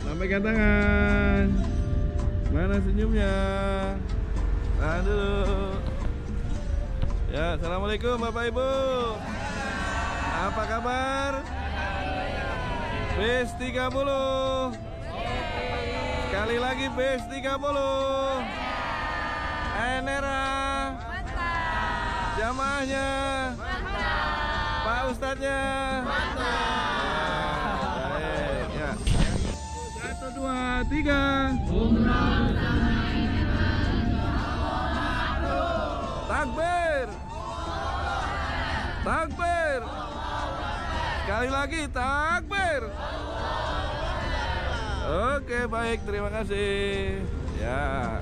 Lambaikan tangan. Mana senyumnya? Tahan dulu. Ya, assalamualaikum Bapak Ibu. Apa kabar? BES 30. Sekali lagi BES 30. NRA. Jamaahnya. Pak Ustadznya. Baik, ya. 1, 2, 3. Takbir. Takbir. Sekali lagi takbir. Oke, baik, terima kasih. Ya.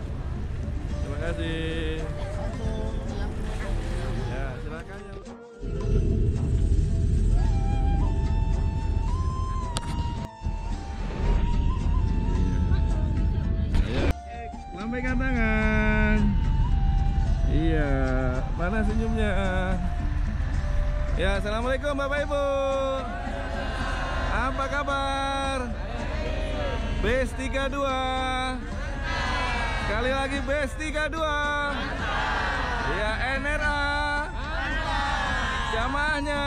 Terima kasih. Ya, silakan ya. Lambaikan tangan. Iya, mana senyumnya? Ya, assalamualaikum Bapak Ibu. Apa kabar? BES 32. Sekali lagi BES 32. Ya, NRA. Jamaahnya.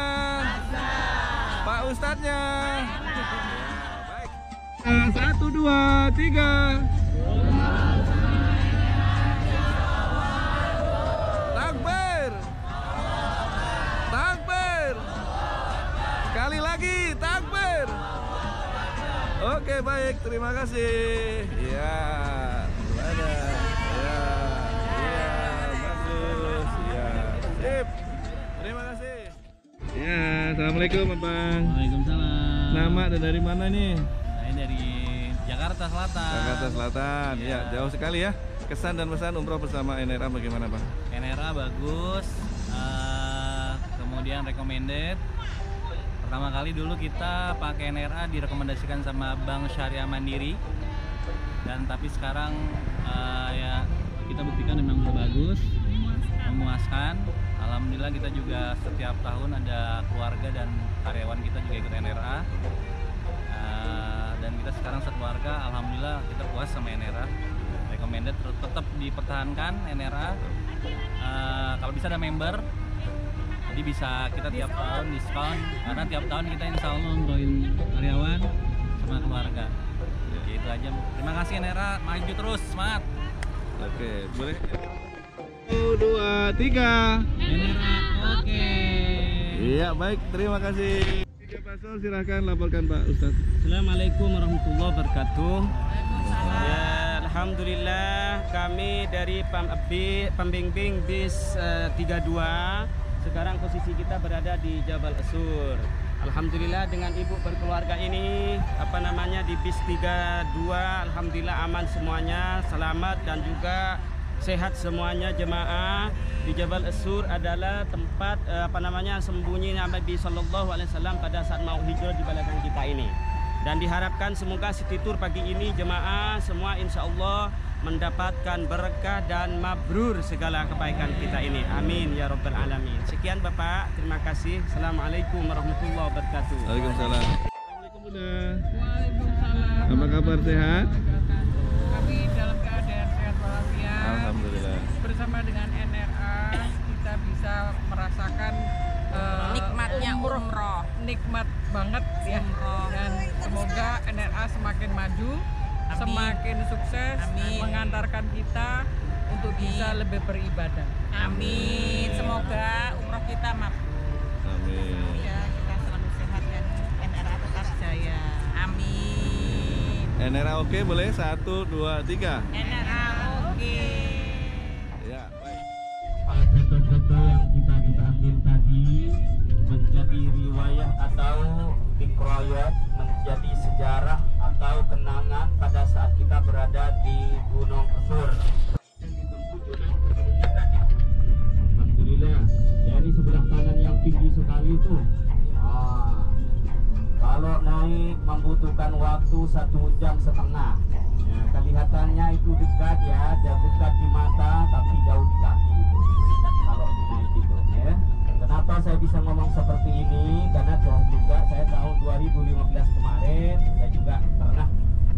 Pak Ustadznya. Baik. 1, 2, 3. Takbir. Takbir. Sekali lagi takbir. Oke, baik, terima kasih. Ya, ada. Ya, ya, bagus. Ya, sip. Terima kasih. Ya, assalamualaikum Abang. Waalaikumsalam. Nama dan dari mana nih? Saya dari Jakarta Selatan. Jakarta Selatan. Ya, jauh sekali ya. Kesan dan pesan umroh bersama NRA bagaimana, Bang? NRA bagus, kemudian recommended. Pertama kali dulu kita pakai NRA direkomendasikan sama Bank Syariah Mandiri, dan tapi sekarang ya kita buktikan memang bagus, memuaskan. Alhamdulillah kita juga setiap tahun ada keluarga dan karyawan kita juga ikut NRA, dan kita sekarang sekeluarga alhamdulillah kita puas sama NRA. Recommended, tetap dipertahankan NRA. Kalau bisa ada member, jadi bisa kita tiap tahun diskon, karena tiap tahun kita insya Allah umrohin karyawan sama keluarga. Gitu aja. Terima kasih NRA, maju terus, semangat. Oke, boleh. 1, 2, 3. NRA, oke. Iya, baik, terima kasih. Tiga Pasol, silahkan laporkan Pak Ustadz. Assalamualaikum warahmatullahi wabarakatuh. Ya, alhamdulillah kami dari pembimbing BES 32. Sekarang posisi kita berada di Jabal Asur. Alhamdulillah dengan ibu berkeluarga ini di BES 32, alhamdulillah aman semuanya, selamat dan juga sehat semuanya jemaah. Di Jabal Asur adalah tempat sembunyi Nabi Sallallahu Alaihi Wasallam pada saat mau hijrah di belakang kita ini. Dan diharapkan semoga City Tour pagi ini jemaah semua insya Allah mendapatkan berkah dan mabrur segala kebaikan kita ini. Amin ya rabbal alamin. Sekian Bapak, terima kasih. Assalamualaikum warahmatullahi wabarakatuh. Waalaikumsalam. Assalamualaikum Bunda. Waalaikumsalam. Apa kabar, sehat? Kami dalam keadaan sehat walafiat. Alhamdulillah. Bersama dengan NRA kita bisa merasakan nikmatnya umroh. Nikmat banget ya. Dan semoga NRA semakin maju, Amin. semakin sukses, Amin. mengantarkan kita untuk bisa lebih beribadah. Amin. Semoga umroh kita mabrur. Amin. Ya, kita selalu sehat dan NRA tetap jaya. Amin. NRA oke, boleh? 1, 2, 3. NRA oke. Ya, baik. Foto-foto yang kita ambil tadi menjadi riwayat atau dikroyat, menjadi sejarah atau kenangan pada saat kita berada di Gunung Sur. Alhamdulillah, ya ini sebelah kanan yang tinggi sekali tuh. Kalau naik membutuhkan waktu 1,5 jam. Ya, kelihatannya itu dekat ya, dekat di mata tapi jauh di kaki itu. Kalau dinaik itu ya. Kenapa saya bisa ngomong seperti ini? Karena juga saya tahun 2015 kemarin saya juga pernah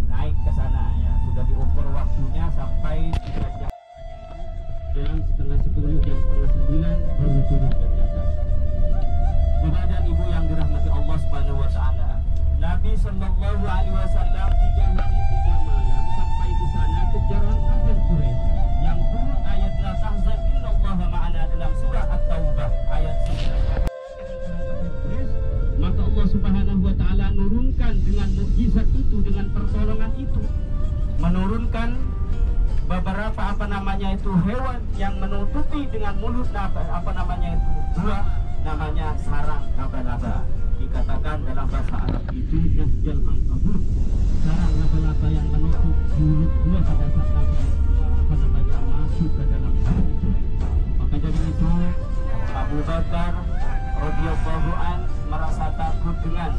naik ke sana ya. Sudah diukur waktunya sampai 3 jam. Jam setengah 10, jam setengah 9 baru turun dari atas. Bapak dan Ibu yang dirahmati Allah Subhanahu wa taala. Nabi sallallahu alaihi wasallam 3 hari 3 malam sampai di sana kejaran kafir Quraisy yang turun ayat la tahzan innallaha ma'ana dalam surah At-Taubah ayat 9. Maka Allah Subhanahu wa taala nurunkan dengan mukjizat itu, dengan pertolongan itu, menurunkan beberapa hewan yang menutupi dengan mulut buah namanya sarang laba-laba. Dikatakan dalam bahasa Arab itu nasjal ankabut, sarang laba-laba yang menutup mulut buah pada saat masuk ke dalam sarang itu. Maka dari itu Abu Bakar radhiyallahu an merasa takut dengan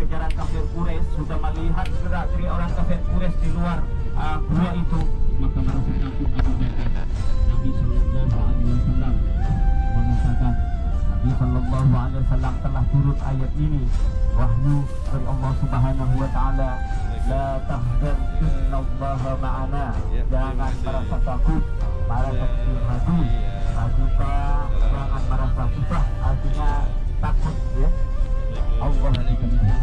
kejaran kafir Quraisy, sudah melihat gerak-gerik orang kafir Quraisy di luar gua itu, maka merasa takut Abu Bakar. Nabi sallallahu alaihi wasallam mengatakan, Nabi sallallahu alaihi wasallam telah turun ayat ini, wahyu dari Allah Subhanahu wa taala, la tahzan innallaha ma'ana. Jangan merasa takut, merasa terhadu, kita jangan merasa susah, artinya takut ya. Allah tidak bisa.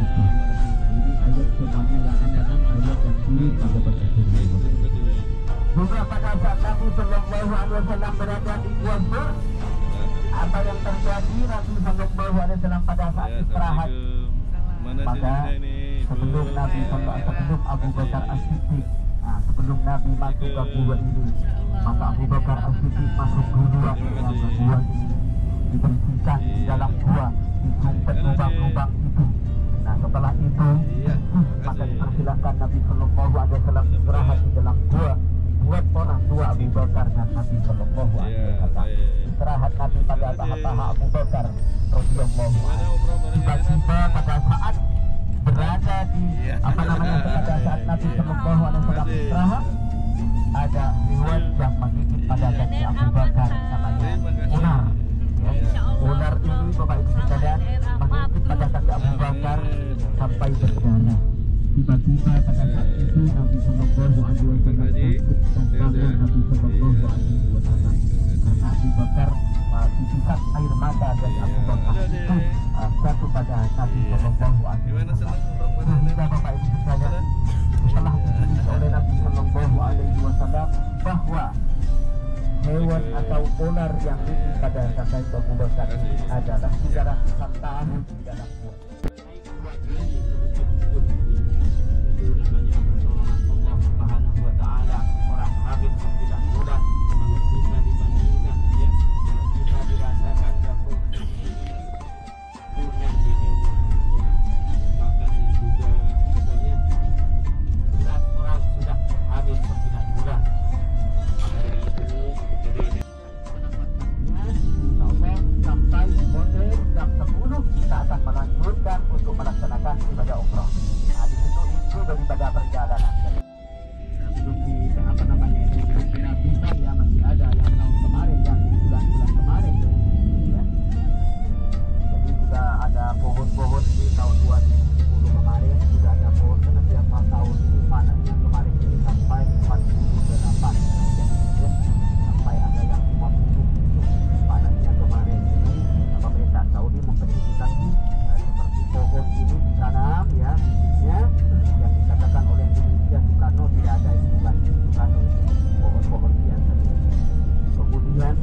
Ini ayat semuanya yang ada ayat yang sulit pada perspektif. Juga pada saat Nabi sallallahu alaihi wasallam berada di Gua Sur, apa yang terjadi? Nabi sallallahu alaihi wasallam pada saat istirahat, maka sebelum Nabi sebelum Abu Bakar As-Siddiq, sebelum Nabi masuk ke gua ini, maka Abu Bakar As-Siddiq masuk duluan ke dalam gua ini, dibersihkan di dalam gua, dijumpai lubang-lubang itu. Nah setelah itu maka dipersilakan Nabi sallallahu alaihi wasallam istirahat di dalam gua. Buat orang tua Abu Bakar dan Nabi sallallahu alaihi wasallam istirahat. Nabi pada paha Abu Bakar radhiyallahu anhu. Tiba-tiba pada saat berada di pada saat Nabi sallallahu alaihi wasallam istirahat, ada hewan yang menggigit pada kaki Abu Bakar, namanya ular. Ular ini Bapak Ibu sekalian menggigit pada kaki Abu Bakar sampai berdarah. Tiba-tiba pada saat itu Nabi sallallahu alaihi wasallam takut dan Nabi sallallahu alaihi wasallam karena Abu Bakar disikat air mata dari Abu Bakar itu jatuh pada Nabi sallallahu alaihi wasallam. Sehingga Bapak Ibu sekalian setelah ditulis oleh Nabi sallallahu alaihi wasallam bahwa hewan atau ular yang ini pada kaki Abu Bakar ini adalah sejarah tahun di dalam buah. Itu namanya pertolongan Allah Subhanahu wa taala. Orang hamil 9 bulan, kalau bisa dibandingkan ya, kalau kita dirasakan dapur punya di dunia ya, makanya juga pokoknya berat orang sudah hamil 9 bulan. Maka dari itu insyaallah sampai hotel jam 10 kita akan melanjutkan untuk melaksanakan ibadah umrah. itu daripada perjalanan. Belum di apa namanya itu kira bintang ya masih ada yang tahun kemarin yang di bulan-bulan kemarin ya. Jadi juga ada pohon-pohon di tahun 2010 kemarin juga ada pohon karena tiap tahun ini panasnya kemarin ini sampai 48 ya. Sampai ada yang 50 panasnya kemarin. Jadi pemerintah Saudi memfasilitasi seperti pohon ini ditanam ya bibitnya yang dikatakan oleh Indonesia Soekarno tidak ada di bukan Soekarno pohon-pohon biasa. Kemudian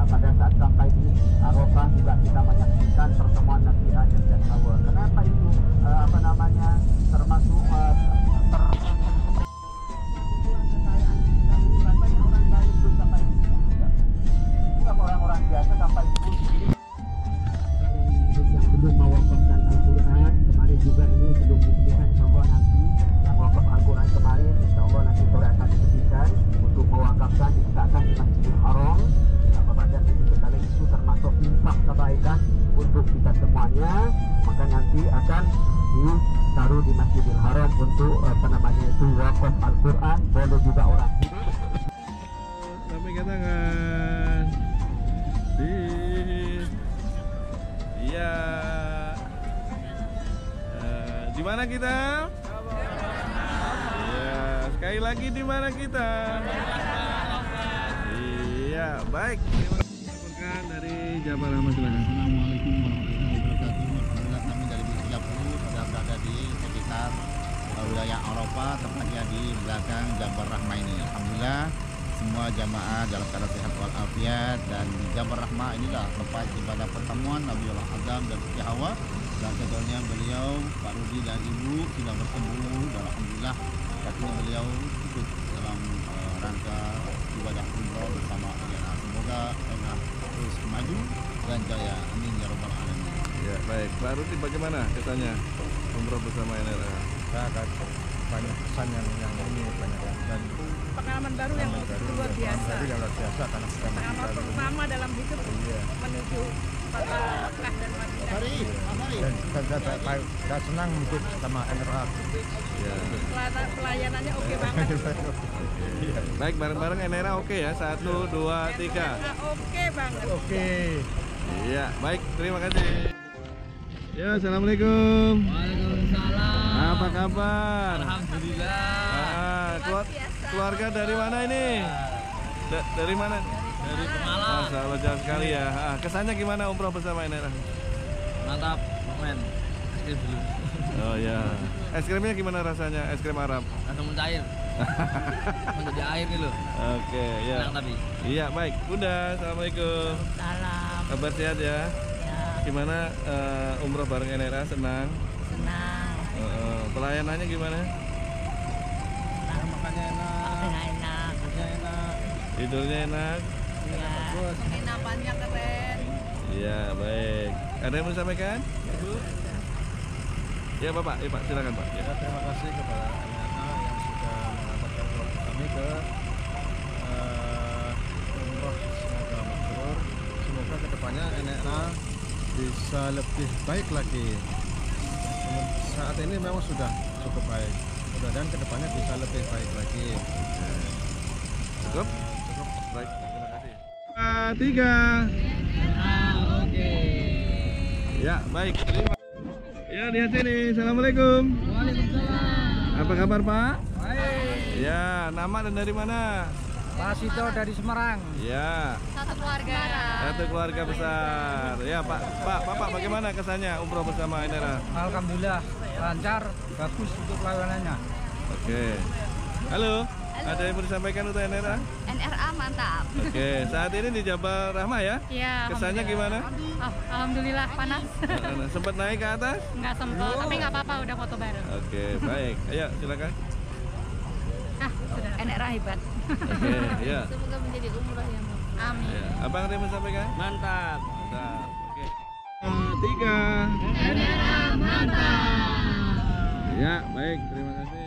pada saat sampai di Arafah juga kita menyaksikan pertemuan Nabi Adam dan Hawa. Kenapa itu apa namanya termasuk banyak orang lain belum sampai itu. Orang-orang biasa sampai itu yang belum mewakafkan Al-Quran kemarin juga ini belum diberikan, insyaAllah nanti yang wakaf Al-Quran kemarin insyaAllah nanti sore akan diberikan untuk mewakafkan diletakkan di Masjidil Haram. Apabila itu sekali itu termasuk infak kebaikan untuk kita semuanya, maka nanti akan ditaruh di Masjidil Haram untuk apa namanya itu wakaf Al-Quran. Boleh juga orang hidup. Sampai ke tangan. Iya. Di mana kita? Iya. Sekali lagi di mana kita? Iya, baik. Laporkan dari Jabal Rahmah, silakan. Assalamualaikum warahmatullahi wabarakatuh. Alhamdulillah kami dari BIS 30 sudah berada di sekitar wilayah Arafah, tepatnya di belakang Jabal Rahmah ini. Alhamdulillah semua jamaah dalam keadaan sehat walafiat, dan di Jabal Rahmah inilah tempat ibadah pertemuan Nabiullah Adam dan Siti Hawa, dan tentunya beliau Pak Rudi dan Ibu sudah bertemu, dan alhamdulillah katanya beliau ikut dalam rangka ibadah umroh bersama NRA. Semoga NRA terus maju dan jaya, amin ya rabbal alamin. Ya, baik. Pak Rudi, bagaimana kesannya umroh bersama NRA? Saya ada banyak kesan yang ini banyak dan Pengalaman baru yang luar biasa. yang luar biasa karena kita Pengalaman pertama dalam hidup menuju kota Mekah dan Madinah. dan kita senang ikut sama NRA. Ya. Pelayanannya oke banget. Baik, bareng-bareng NRA oke ya. 1, 2, 3. Oke banget. Oke. Iya, baik. Terima kasih. Ya, assalamualaikum. Waalaikumsalam. Apa kabar? Alhamdulillah. Keluarga dari mana ini? Dari mana? Dari Pemalang. Masya Allah, jauh sekali ya. Kesannya gimana umroh bersama NRA? Mantap, men. Es krim dulu. Oh ya. Es krimnya gimana rasanya? Es krim Arab? Langsung mencair. Menjadi air nih loh. Oke, ya. Senang tapi. Iya, baik. Bunda, assalamualaikum. Salam. Kabar sehat ya? Ya, Gimana umroh bareng NRA? Senang? senang. Pelayanannya gimana? Makannya enak, Enak. tidurnya enak. Tidurnya enak? Ya. Penginapannya keren. Iya, baik. Ada yang mau disampaikan? Ibu? Ya, Bapak. Ya, Pak. Silakan, Pak. Ya. Terima kasih kepada NRA yang sudah mengantarkan keluarga kami ke umroh. Semoga mabrur. Semoga kedepannya NRA bisa lebih baik lagi. Saat ini memang sudah cukup baik. Mudah-mudahan kedepannya bisa lebih baik lagi. Cukup? Cukup. Baik, terima kasih. 3. Oke. Ya, baik. Ya, lihat sini. Assalamualaikum. Waalaikumsalam. Apa kabar, Pak? Baik. Ya, nama dan dari mana? Pak Sito dari Semarang. Ya, Satu keluarga. satu keluarga besar. Ya, Pak. Bapak bagaimana kesannya umroh bersama NRA? Alhamdulillah lancar, bagus untuk pelayanannya. Oke. Halo. Ada yang mau disampaikan untuk NRA? NRA mantap. Oke, saat ini di Jabal Rahmah ya? Iya. Kesannya gimana? Oh, alhamdulillah panas. Sempat naik ke atas? Nggak sempat, tapi nggak apa-apa udah foto bareng. Oke, baik. Ayo, silakan. Sudah. NRA hebat. Oke, ya. Semoga menjadi umroh yang amin. Ya. Abang ada yang mau disampaikan? Mantap. Mantap. Oke. 3. NRA mantap. Ya, baik. Terima kasih.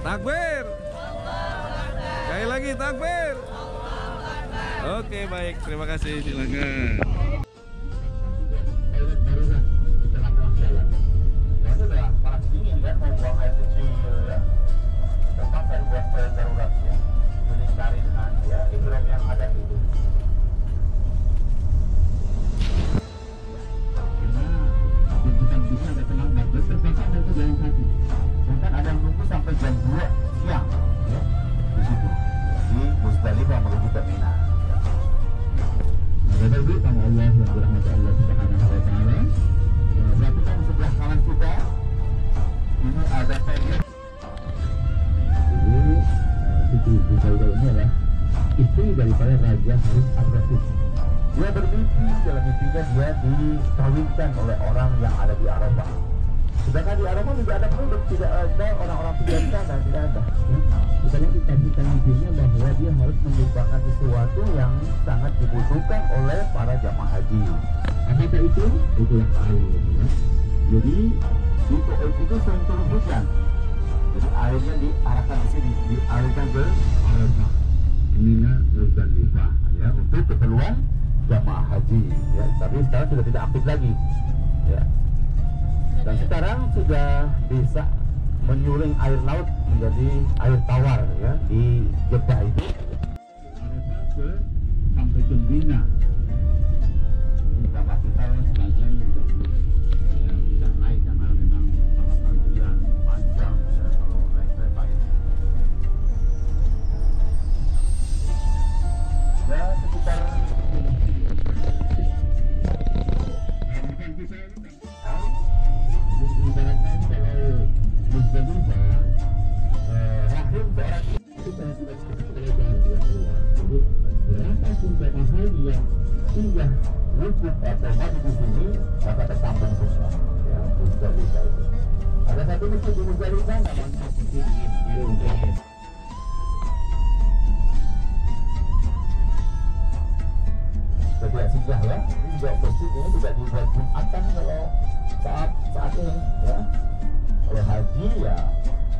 Takbir. Sekali lagi takbir. Oke, baik, terima kasih, silakan. Panas dingin kan, mau buang air kecil ya. Terpaksa buat toilet darurat ya. Jadi cari dengan ya iklim yang ada itu. Karena bisa ada terlambat, terpaksa ada itu jalan kaki. Bahkan ada yang nunggu sampai jam 2 siang ya di situ di Musdalifah menuju ke Mina. Nah, Bapak Ibu, tamu Allah yang dirahmati Allah Subhanahu wa taala. Perhatikan sebelah kanan kita. Ini ada pendek. Jadi Siti Buzaidah ini adalah istri daripada Raja Harun al-Rashid. Dia bermimpi, dalam mimpinya dia dikawinkan oleh orang yang ada di Arafah. Sedangkan di Arafah tidak ada penduduk, tidak ada orang-orang tinggal di sana, tidak ada. Misalnya dikasihkan mimpinya bahwa dia harus melupakan sesuatu yang sangat dibutuhkan oleh para jamaah haji. Apakah itu? Itulah air. Ya. Jadi itu sering turun hujan. Jadi airnya diarahkan ke sini, dialirkan ke Arafah, Mina, Musdalifah ya, untuk keperluan jamaah haji ya. Tapi sekarang sudah tidak aktif lagi ya. Dan sekarang sudah bisa menyuling air laut menjadi air tawar ya di Jeddah itu. Arafah ke sampai ke Mina. Ini kapasitas sebagian sudah bisa naik karena memang antrian panjang ya kalau naik kereta ini. Ya sekitar ibaratkan kalau Musdalifah rahim seorang itu sudah belajar dia keluar. Jadi berapapun jemaah haji yang sudah wujud atau mati di sini maka tertampung semua ya Musdalifah itu. Ada satu masjid di Musdalifah namanya Masjid Al-Jahid. Jadi singgah ya. Ini juga masjid ini tidak dibuat Jumatan kalau saat ini ya. Kalau haji ya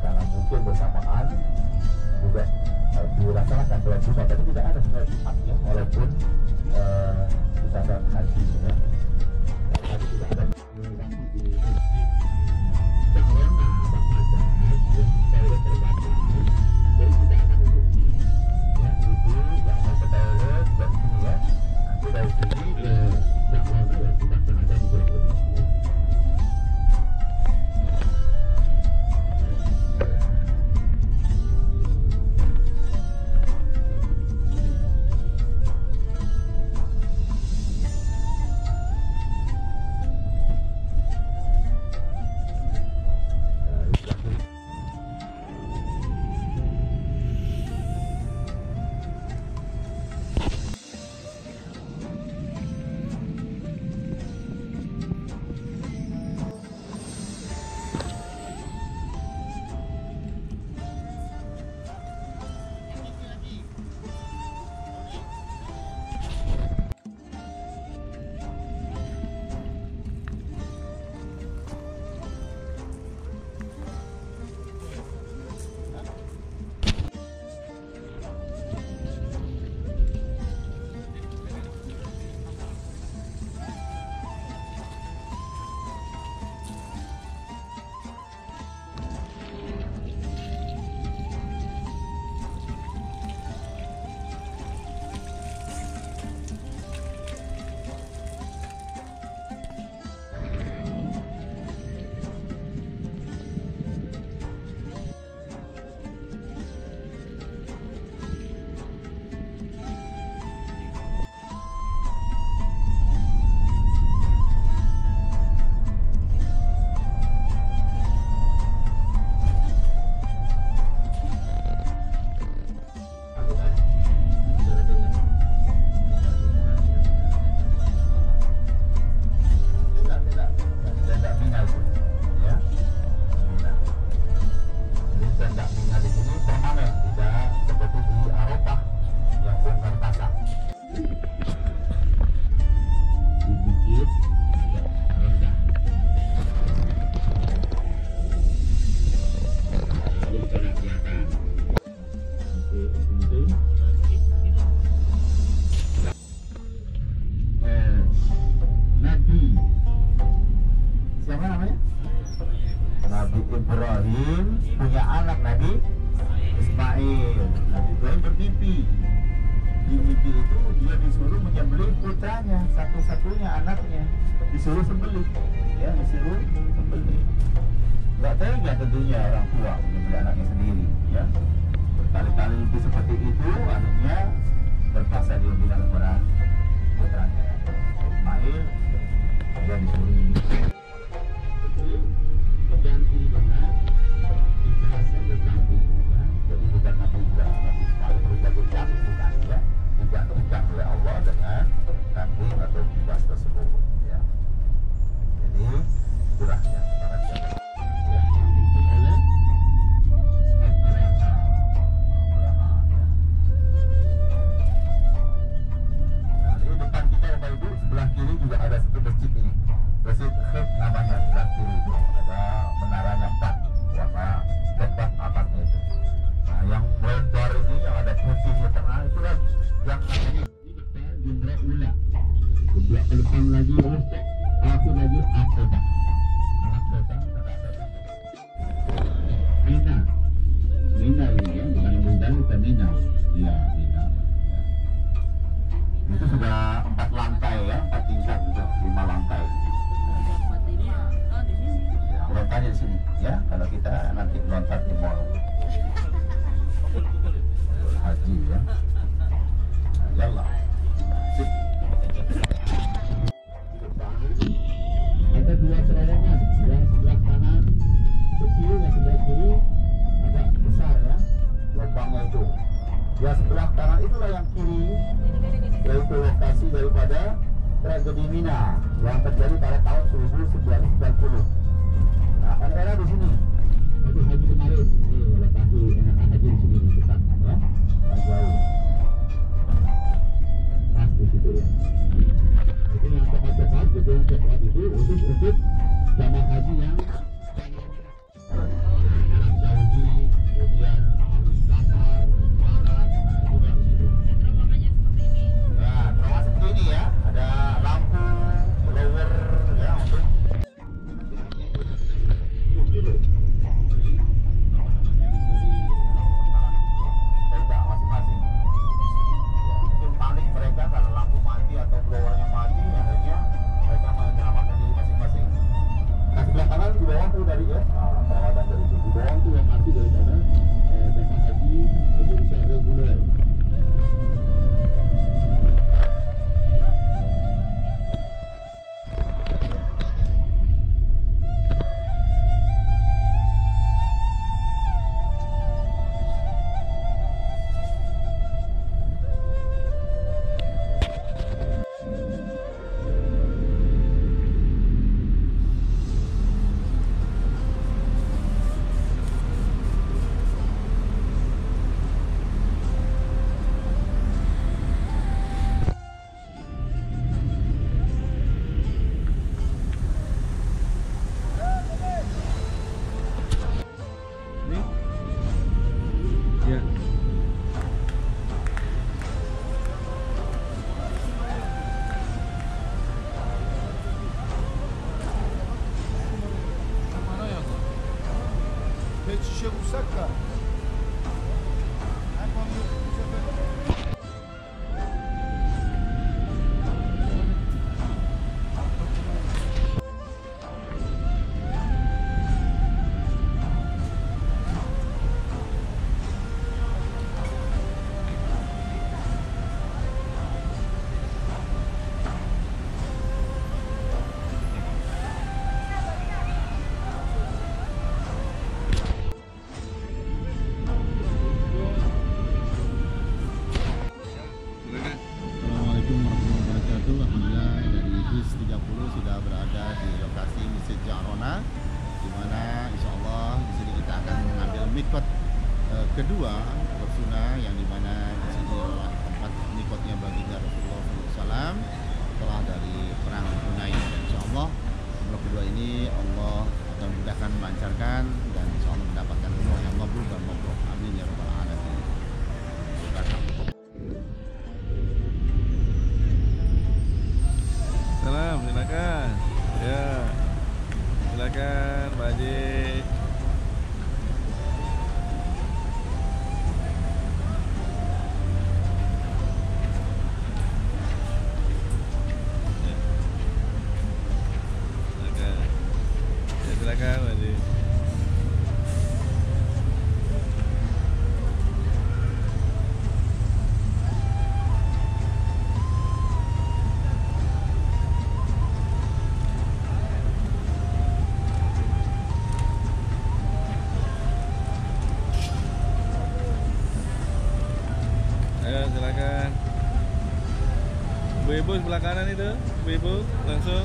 karena mungkin bersamaan juga dilaksanakan sholat Jumat, tapi tidak ada sholat Jumat ya walaupun kita sholat haji ya. Haji tidak ada di Jakarta, Bangkalan, ya, toilet terbatas, jadi tidak akan duduk di sini ya, itu yang mau ke toilet dan sini ya, nanti dari sini ke Jakarta ya tidak akan ada di kurang lebih ya. Nabi Ibrahim punya anak Nabi Ismail. Nabi Ibrahim bermimpi. Di mimpi itu dia disuruh menyembelih putranya, satu-satunya anaknya, disuruh sembelih, ya disuruh sembelih. Nggak tega tentunya orang tua menyembelih anaknya sendiri, ya. Kali-kali itu seperti itu, akhirnya terpaksa dia bilang kepada putranya Ismail, dia disuruh diganti dengan ikhlas yang berganti, ya. Jadi bukan Nabi Ismail berubah jadi bukan, ya. Digantikan oleh Allah dengan kambing atau kibas tersebut, ya. Jadi itulah yang sekarang ya, oleh nah, di depan kita Bapak Ibu, sebelah kiri juga ada satu masjid ini, masjid Khid namanya. Sebelah kiri itu ada menaranya 4 warna coklat atasnya itu. Nah, yang lebar ini yang ada putihnya tengah itu kan yang namanya Jumra Ula. Sebelah ke depan lagi Rusek, aku lagi Akodah. Anak setan, Mina. Mina ini ya, bukan Muzdalifah, Mina. Iya, Mina. Ya. Itu sudah 4 lantai ya, 4 tingkat juga, 5 lantai. Ya, lontanya di sini ya, kalau kita nanti lontar di mall. Haji ya. Yallah. Ada 2 terowongan, yang sebelah kanan kecil, yang sebelah kiri agak besar ya lubangnya itu. Yang sebelah kanan itulah yang kiri, yaitu lokasi daripada tragedi Mina yang terjadi pada tahun 1990. Nah, NRA di sini. Itu haji kemarin. Ini lokasi NRA haji di sini dekat ya. Pas jauh. Pas di situ ya. Itu yang coklat-coklat, gedung coklat itu khusus untuk jamaah haji yang Arab Saudi, kemudian Qatar, Barat, juga di situ. Nah, terowongan seperti ini ya, ada lampu, blower ya untuk tenda masing-masing. Mungkin panik mereka karena lampu mati atau blowernya mati, akhirnya mereka menyelamatkan diri masing-masing. Nah, sebelah kanan di bawah tuh dari ya, perawatan dari itu. Di bawah tuh yang mati daripada jemaah haji Indonesia reguler. Ya. Pet şişe bulsak da. Assalamualaikum warahmatullahi wabarakatuh. Alhamdulillah dari BIS 30 sudah berada di lokasi Masjid Jarona, di mana insya Allah di sini kita akan mengambil mikot kedua bersunnah, yang dimana di sini adalah tempat mikotnya baginda Rasulullah SAW setelah dari perang Hunain. Dan insya Allah umrah kedua ini Allah akan mudahkan, melancarkan, dan insya Allah mendapatkan umrah yang mabrur dan mabrur. Amin ya rabbal alamin. Salam, silakan. Ya. Silakan Pak Haji. ibu-ibu sebelah kanan itu, ibu-ibu langsung.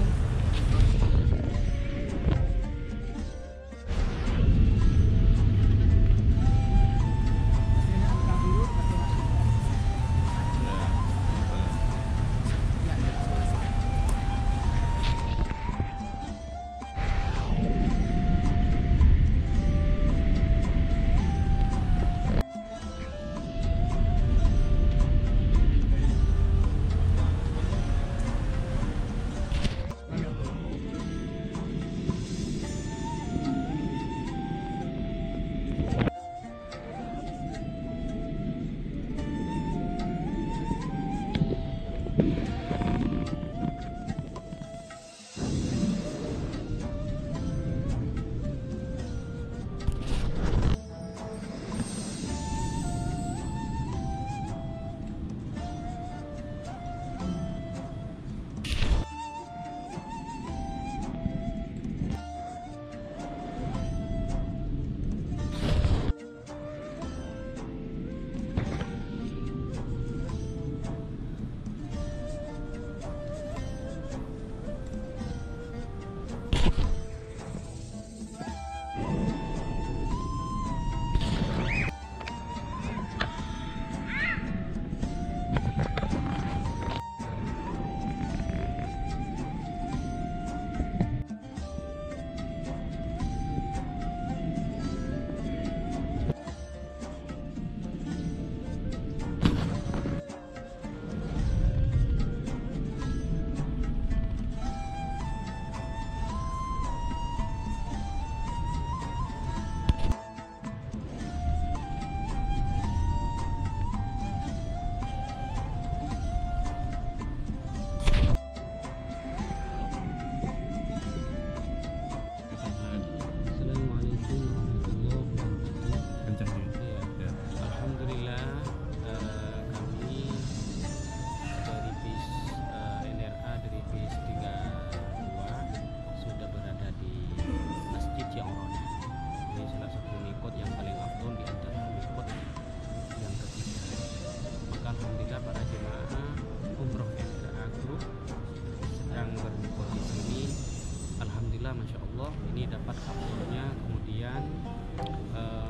Masya Allah, ini dapat kabulnya. Kemudian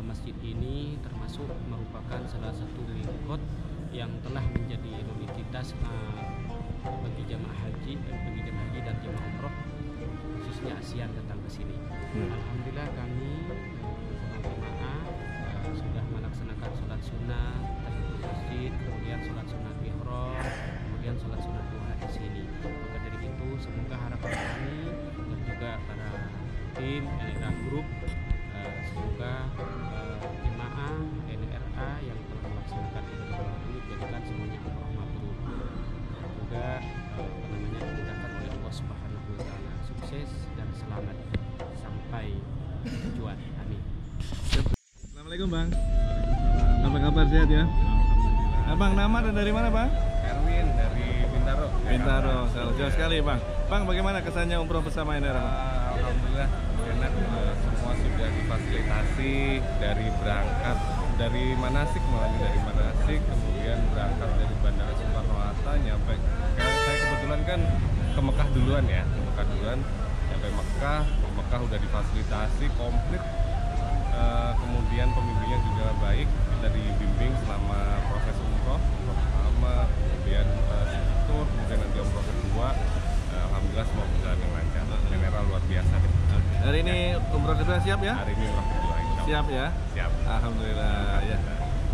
masjid ini termasuk merupakan salah satu mikot yang telah menjadi identitas bagi jamaah haji dan jamaah umroh, khususnya ASEAN datang ke sini. Alhamdulillah kami bersama jamaah sudah melaksanakan sholat sunnah tahiyatul masjid, kemudian sholat sunnah ihram, kemudian sholat sunnah duha di sini. Maka dari itu semoga harapan kami dan juga para tim NRA Group, semoga jemaah NRA yang telah melaksanakan ibadah ini jadikan semuanya umroh mabrur. Semoga dimudahkan oleh Allah Subhanahu wa taala, sukses dan selamat sampai tujuan. Amin. Assalamualaikum Bang. Apa kabar, sehat ya? Abang nama dan dari mana Bang? Erwin dari Bintaro. Bintaro, jauh sekali Bang. Bang, bagaimana kesannya umroh bersama NRA? Alhamdulillah enak, semua sudah difasilitasi dari berangkat dari manasik, kemudian berangkat dari Bandara Soekarno-Hatta nyampe. Saya kebetulan kan ke Mekah duluan ya, nyampe Mekah udah difasilitasi komplit. Kemudian pembimbingnya juga baik, kita dibimbing selama proses umroh pertama, kemudian tur, kemudian nanti umroh kedua. Alhamdulillah semua berjalan dengan lancar. General luar biasa deh. Hari ini umroh kedua siap ya? Hari ini umroh kedua insya Allah. Siap ya? Siap. Alhamdulillah ya.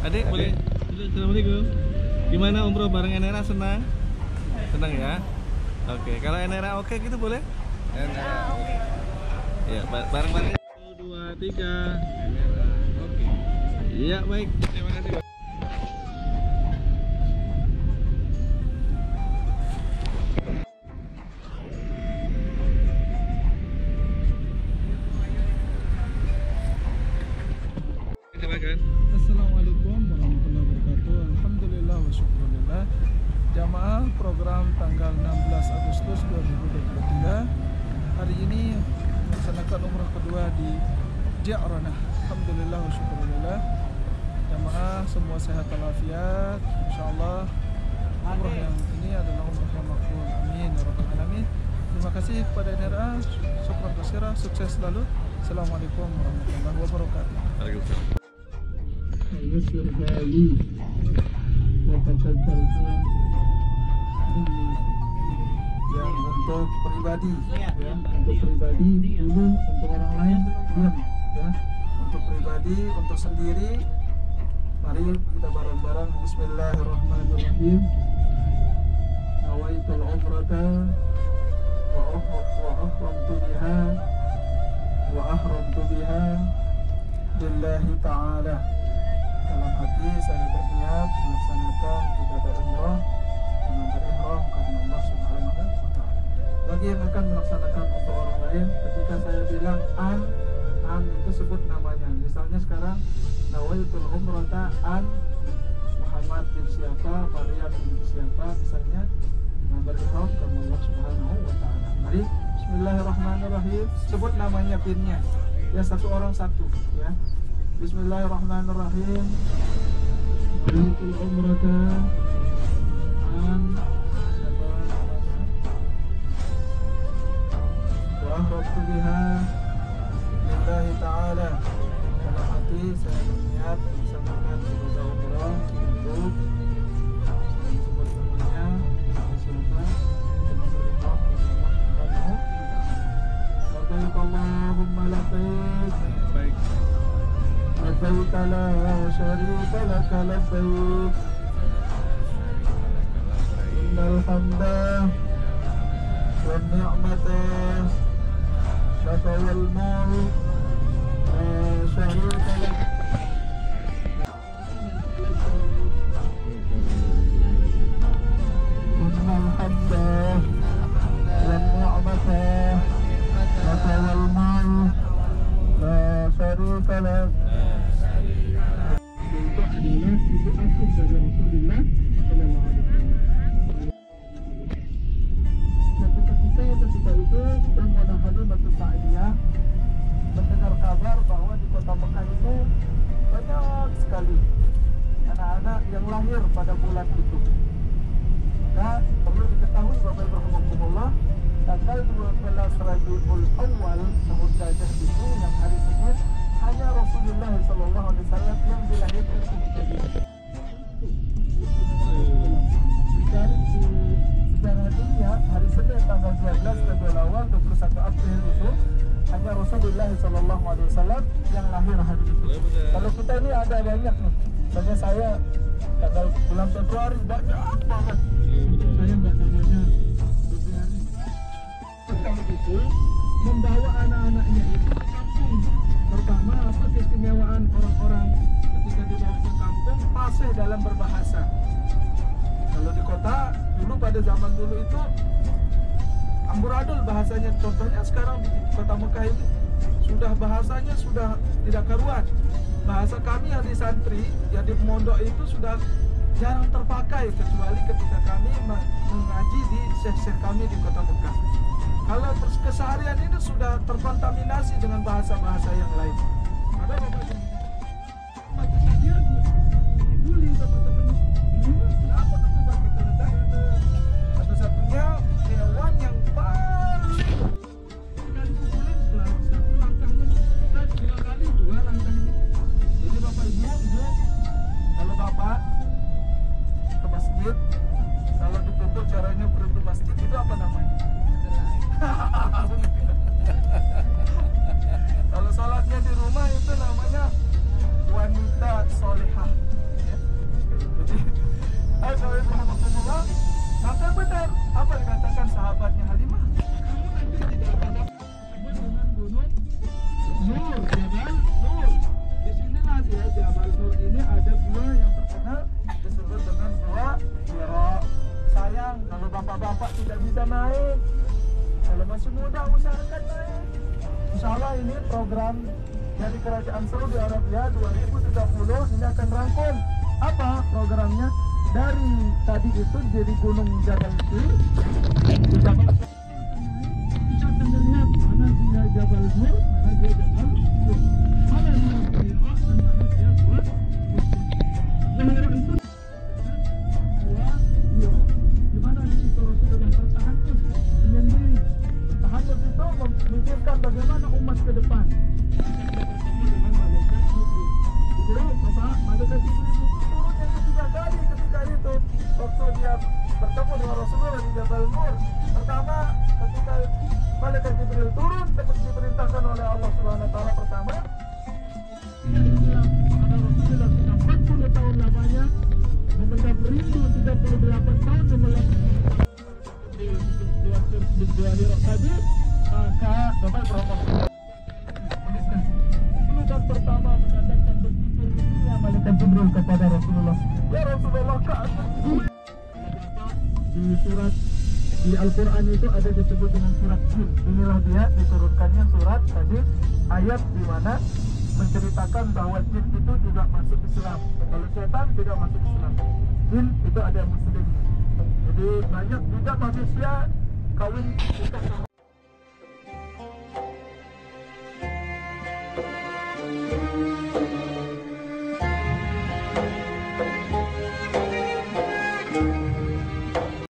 Adik boleh? Assalamualaikum. Gimana umroh bareng NRA, senang? Senang ya? Oke, kalau NRA oke gitu boleh? NRA oke. Ya, bareng-bareng. 1, 2, 3. NRA oke. Iya, baik. Terima kasih, Pak. Assalamualaikum warahmatullahi wabarakatuh. Alhamdulillah wa syukurillah. Jamaah program tanggal 16 Agustus 2023 hari ini melaksanakan umrah kedua di Ji'ranah. Alhamdulillah wa syukurillah. Jamaah semua sehat walafiat, insyaallah umrah yang ini adalah umrah yang makbul. Amin ya rabbal alamin. Terima kasih kepada NRA. Syukran kasira, sukses selalu. Assalamualaikum warahmatullahi wabarakatuh. Waalaikumsalam. Yang untuk pribadi, ya, untuk pribadi dulu, untuk orang lain diam, ya. Untuk pribadi, untuk sendiri, mari kita bareng-bareng. Bismillahirrahmanirrahim. Nawaitul umrata wa ahramtu biha lillahi ta'ala. Dalam hati saya berniat melaksanakan ibadah umrah dengan berihram karena Allah Subhanahu wa ta'ala. Bagi yang akan melaksanakan untuk orang lain, ketika saya bilang an itu sebut namanya. Misalnya sekarang nawaitul umrata an Muhammad bin siapa, Maria bin siapa, misalnya dengan berihram karena Allah Subhanahu wa ta'ala. Mari bismillahirrahmanirrahim, sebut namanya binnya. Ya, satu orang satu, ya. Bismillahirrahmanirrahim. Nawaitul umrata an wa ahramtu biha lillahi ta'ala. Dalam hati saya berniat melaksanakan ibadah umrah untuk sebut namanya siapa dengan berihram Allah Subhanahu wa ta'ala. Labbaik Allahumma labbaik. Baik. لبيك لا شريك لك لبيك إن الحمد والنعمة لك والملك لا شريك لك. إن الحمد والنعمة لك والملك لا شريك لك. Itu adalah ibu asuh dari Rasulullah Sallallahu Alaihi Wasallam. Suatu ketika itu Ummu Halimah Sa'diyah mendengar kabar bahwa di kota Mekah itu banyak sekali anak-anak yang lahir pada bulan itu. Dan perlu diketahui Bapak Ibu rahimakumullah, tanggal 12 Rabiul Awal tahun Gajah itu yang hari Senin hanya Rasulullah Sallallahu Alaihi Wasallam yang dilahirkan dari sejarah dunia. Hari Senin tanggal 12 Rabiul Awal 21 April itu hanya Rasulullah Sallallahu Alaihi Wasallam yang lahir hari itu. Kalau kita ini ada banyak nih. Misalnya saya tanggal bulan Februari banyak banget. Saya nggak namanya Februari. Kalau itu membawa anak-anaknya itu ke kampung. Pertama, apa keistimewaan orang-orang ketika dibawa ke kampung? Fasih dalam berbahasa. Kalau di kota dulu, pada zaman dulu itu amburadul bahasanya. Contohnya sekarang di kota Mekah ini sudah bahasanya sudah tidak karuan. Bahasa kami yang di santri, yang di pondok itu sudah jarang terpakai kecuali ketika kami mengaji di syekh-syekh kami di kota Mekah. Kalau keseharian ini sudah terkontaminasi dengan bahasa-bahasa yang lain. Ada bapak dia dibully sama temennya. Kenapa kamu pakai keledai? Satu-satunya hewan yang paling sekali pukulan setelah satu langkahnya dan 2 kali 2 langkahnya. Jadi bapak ibu, kalau bapak ke masjid, kalau dipukul caranya beruntung masjid itu apa namanya? Kalau sholatnya di rumah itu namanya wanita solehah. Jadi, alhamdulillah, maka benar apa dikatakan sahabatnya Halimah. Kamu nanti tidak akan disebut dengan gunung Nur, Jabal Nur. Di sinilah dia Jabal Nur ini ada 2 yang terkenal disebut dengan 2 Hira. Sayang kalau bapak-bapak tidak bisa naik. Kalau masih muda usahakan naik. Insya Allah ini program dari Kerajaan Saudi Arabia 2030 ini akan rangkum. Apa programnya? Dari tadi itu jadi Gunung Jabal Nur. Kita akan melihat mana dia Jabal Nur, mana dia Jabal Nur, mana dia Hira dan mana dia Gua Hira itu 2 Hira. Ya Rasulullah ka'atul di surat di Al-Quran itu ada disebut dengan surat jin. Inilah dia diturunkannya surat tadi, ayat di mana menceritakan bahwa jin itu juga masuk Islam. Kalau setan tidak masuk Islam, jin itu ada muslim. Jadi banyak juga manusia kawin